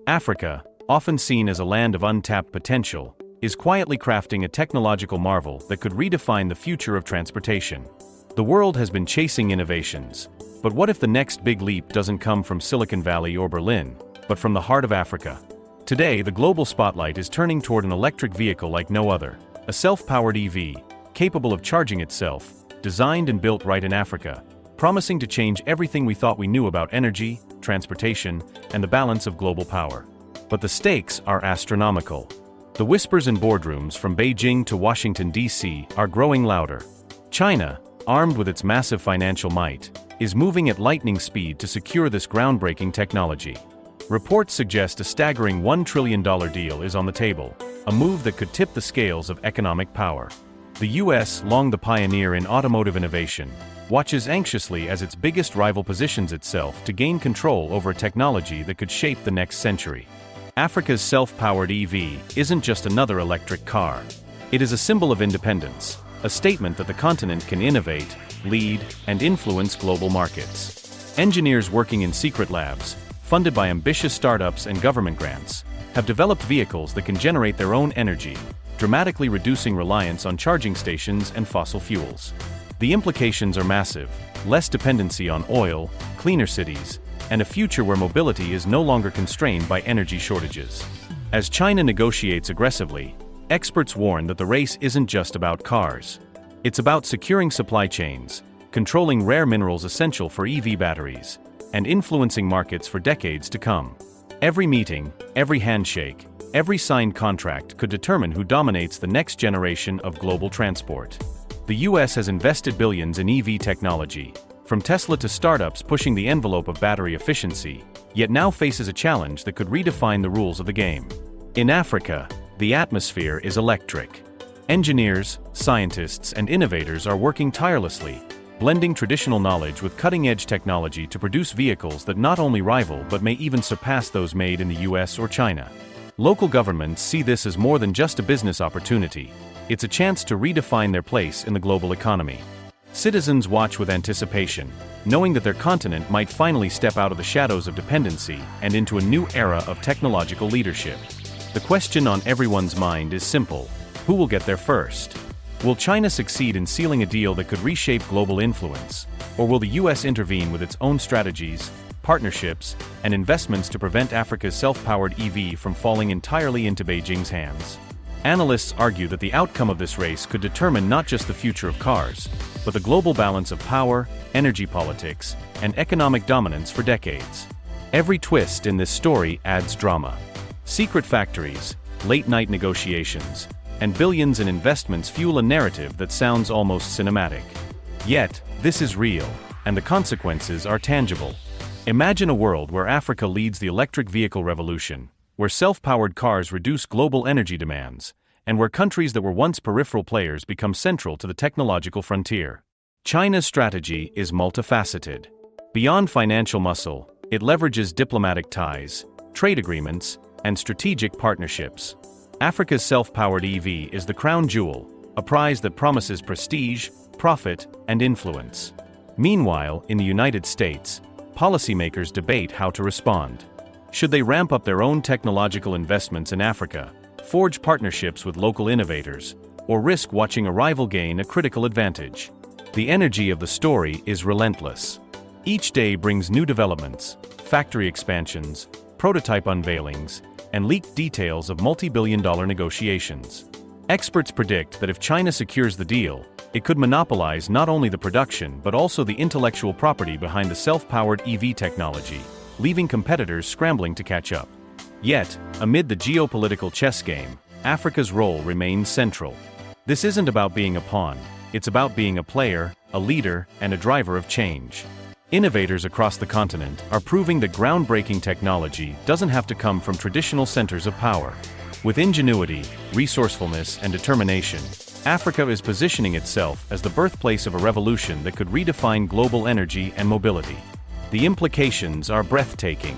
Africa, often seen as a land of untapped potential, is quietly crafting a technological marvel that could redefine the future of transportation. The world has been chasing innovations, but what if the next big leap doesn't come from Silicon Valley or Berlin, but from the heart of Africa? Today, the global spotlight is turning toward an electric vehicle like no other, a self-powered EV, capable of charging itself, designed and built right in Africa, promising to change everything we thought we knew about energy, transportation, and the balance of global power. But the stakes are astronomical. The whispers in boardrooms from Beijing to Washington, D.C. are growing louder. China, armed with its massive financial might, is moving at lightning speed to secure this groundbreaking technology. Reports suggest a staggering $1 trillion deal is on the table, a move that could tip the scales of economic power. The U.S., long the pioneer in automotive innovation, watches anxiously as its biggest rival positions itself to gain control over a technology that could shape the next century. Africa's self-powered EV isn't just another electric car. It is a symbol of independence, a statement that the continent can innovate, lead, and influence global markets. Engineers working in secret labs, funded by ambitious startups and government grants, have developed vehicles that can generate their own energy, dramatically reducing reliance on charging stations and fossil fuels. The implications are massive: less dependency on oil, cleaner cities, and a future where mobility is no longer constrained by energy shortages. As China negotiates aggressively, experts warn that the race isn't just about cars. It's about securing supply chains, controlling rare minerals essential for EV batteries, and influencing markets for decades to come. Every meeting, every handshake, every signed contract could determine who dominates the next generation of global transport. The US has invested billions in EV technology, from Tesla to startups pushing the envelope of battery efficiency, yet now faces a challenge that could redefine the rules of the game. In Africa, the atmosphere is electric. Engineers, scientists, and innovators are working tirelessly, blending traditional knowledge with cutting-edge technology to produce vehicles that not only rival but may even surpass those made in the US or China. Local governments see this as more than just a business opportunity. It's a chance to redefine their place in the global economy. Citizens watch with anticipation, knowing that their continent might finally step out of the shadows of dependency and into a new era of technological leadership. The question on everyone's mind is simple: who will get there first? Will China succeed in sealing a deal that could reshape global influence, or will the US intervene with its own strategies, partnerships, and investments to prevent Africa's self-powered EV from falling entirely into Beijing's hands? Analysts argue that the outcome of this race could determine not just the future of cars, but the global balance of power, energy politics, and economic dominance for decades. Every twist in this story adds drama. Secret factories, late-night negotiations, and billions in investments fuel a narrative that sounds almost cinematic. Yet, this is real, and the consequences are tangible. Imagine a world where Africa leads the electric vehicle revolution, where self-powered cars reduce global energy demands, and where countries that were once peripheral players become central to the technological frontier. China's strategy is multifaceted. Beyond financial muscle, it leverages diplomatic ties, trade agreements, and strategic partnerships. Africa's self-powered EV is the crown jewel, a prize that promises prestige, profit, and influence. Meanwhile, in the United States, policymakers debate how to respond. Should they ramp up their own technological investments in Africa, forge partnerships with local innovators, or risk watching a rival gain a critical advantage? The energy of the story is relentless. Each day brings new developments, factory expansions, prototype unveilings, and leaked details of multi-billion-dollar negotiations. Experts predict that if China secures the deal, it could monopolize not only the production but also the intellectual property behind the self-powered EV technology, leaving competitors scrambling to catch up. Yet, amid the geopolitical chess game, Africa's role remains central. This isn't about being a pawn, it's about being a player, a leader, and a driver of change. Innovators across the continent are proving that groundbreaking technology doesn't have to come from traditional centers of power. With ingenuity, resourcefulness, and determination, Africa is positioning itself as the birthplace of a revolution that could redefine global energy and mobility. The implications are breathtaking.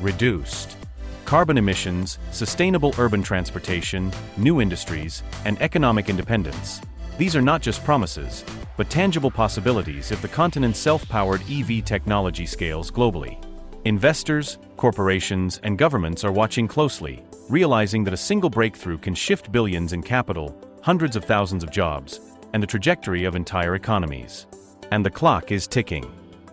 Reduced carbon emissions, sustainable urban transportation, new industries, and economic independence. These are not just promises, but tangible possibilities if the continent's self-powered EV technology scales globally. Investors, corporations, and governments are watching closely, realizing that a single breakthrough can shift billions in capital, hundreds of thousands of jobs, and the trajectory of entire economies. And the clock is ticking.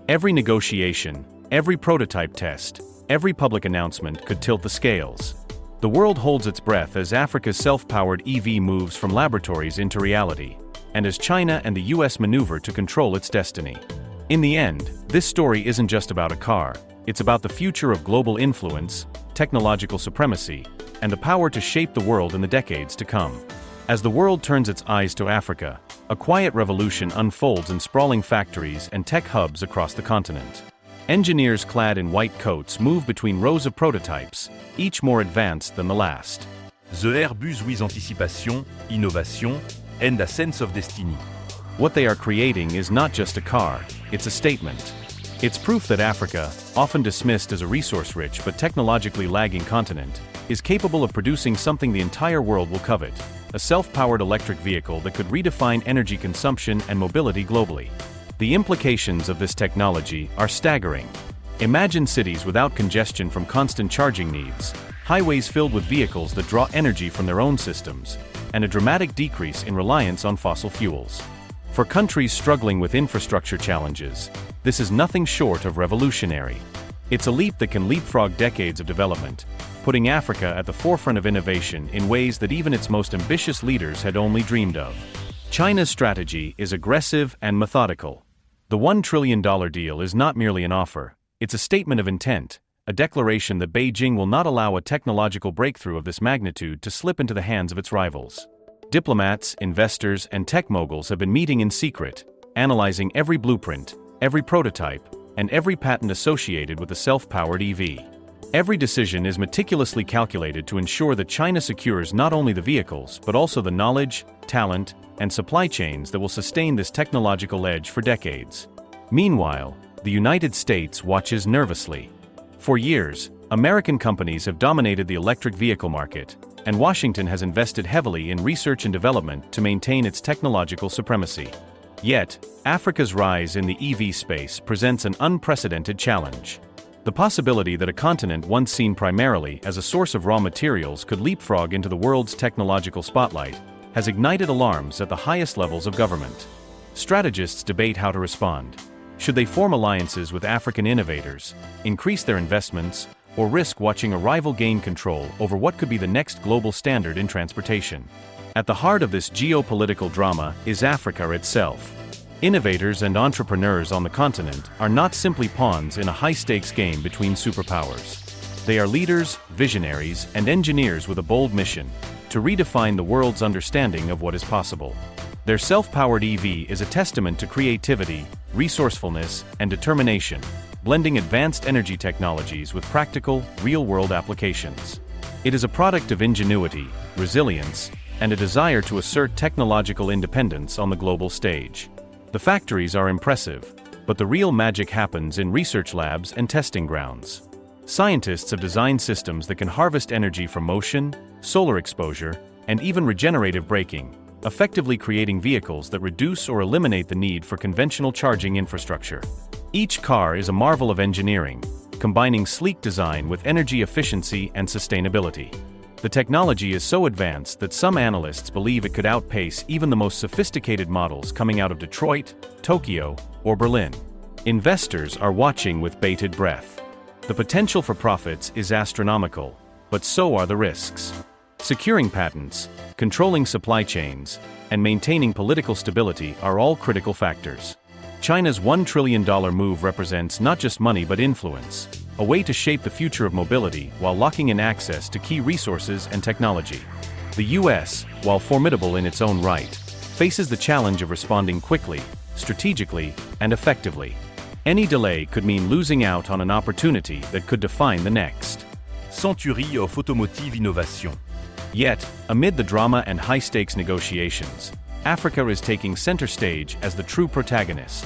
Every negotiation, every prototype test, every public announcement could tilt the scales. The world holds its breath as Africa's self-powered EV moves from laboratories into reality, and as China and the US maneuver to control its destiny. In the end, this story isn't just about a car, it's about the future of global influence, technological supremacy, and the power to shape the world in the decades to come. As the world turns its eyes to Africa, a quiet revolution unfolds in sprawling factories and tech hubs across the continent. Engineers clad in white coats move between rows of prototypes, each more advanced than the last. The air buzz with anticipation, innovation, and a sense of destiny. What they are creating is not just a car, it's a statement. It's proof that Africa, often dismissed as a resource-rich but technologically lagging continent, is capable of producing something the entire world will covet, a self-powered electric vehicle that could redefine energy consumption and mobility globally. The implications of this technology are staggering. Imagine cities without congestion from constant charging needs, highways filled with vehicles that draw energy from their own systems, and a dramatic decrease in reliance on fossil fuels. For countries struggling with infrastructure challenges, this is nothing short of revolutionary. It's a leap that can leapfrog decades of development, putting Africa at the forefront of innovation in ways that even its most ambitious leaders had only dreamed of. China's strategy is aggressive and methodical. The $1 trillion deal is not merely an offer, it's a statement of intent, a declaration that Beijing will not allow a technological breakthrough of this magnitude to slip into the hands of its rivals. Diplomats, investors, and tech moguls have been meeting in secret, analyzing every blueprint, every prototype, and every patent associated with the self-powered EV. Every decision is meticulously calculated to ensure that China secures not only the vehicles but also the knowledge, talent, and supply chains that will sustain this technological edge for decades. Meanwhile, the United States watches nervously. For years, American companies have dominated the electric vehicle market, and Washington has invested heavily in research and development to maintain its technological supremacy. Yet, Africa's rise in the EV space presents an unprecedented challenge. The possibility that a continent once seen primarily as a source of raw materials could leapfrog into the world's technological spotlight has ignited alarms at the highest levels of government. Strategists debate how to respond. Should they form alliances with African innovators, increase their investments, or risk watching a rival gain control over what could be the next global standard in transportation? At the heart of this geopolitical drama is Africa itself. Innovators and entrepreneurs on the continent are not simply pawns in a high-stakes game between superpowers. They are leaders, visionaries, and engineers with a bold mission to redefine the world's understanding of what is possible. Their self-powered EV is a testament to creativity, resourcefulness, and determination, blending advanced energy technologies with practical, real-world applications. It is a product of ingenuity, resilience, and a desire to assert technological independence on the global stage. The factories are impressive, but the real magic happens in research labs and testing grounds. Scientists have designed systems that can harvest energy from motion, solar exposure, and even regenerative braking, effectively creating vehicles that reduce or eliminate the need for conventional charging infrastructure. Each car is a marvel of engineering, combining sleek design with energy efficiency and sustainability. The technology is so advanced that some analysts believe it could outpace even the most sophisticated models coming out of Detroit, Tokyo, or Berlin. Investors are watching with bated breath. The potential for profits is astronomical, but so are the risks. Securing patents, controlling supply chains, and maintaining political stability are all critical factors. China's $1 trillion move represents not just money but influence, a way to shape the future of mobility while locking in access to key resources and technology. The US, while formidable in its own right, faces the challenge of responding quickly, strategically, and effectively. Any delay could mean losing out on an opportunity that could define the next century of automotive innovation. Yet, amid the drama and high-stakes negotiations, Africa is taking center stage as the true protagonist.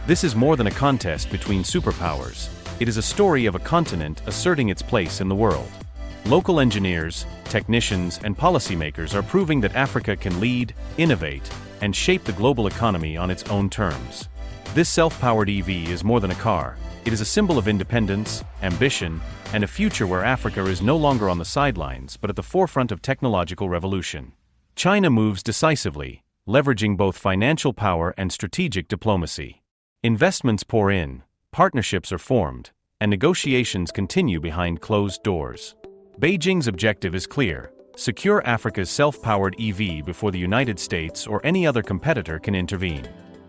This is more than a contest between superpowers. It is a story of a continent asserting its place in the world. Local engineers, technicians, and policymakers are proving that Africa can lead, innovate, and shape the global economy on its own terms. This self-powered EV is more than a car. It is a symbol of independence, ambition, and a future where Africa is no longer on the sidelines but at the forefront of technological revolution. China moves decisively, leveraging both financial power and strategic diplomacy. Investments pour in, partnerships are formed, and negotiations continue behind closed doors. Beijing's objective is clear: secure Africa's self-powered EV before the United States or any other competitor can intervene.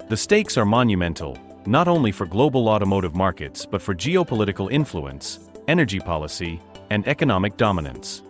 The stakes are monumental, not only for global automotive markets but for geopolitical influence, energy policy, and economic dominance.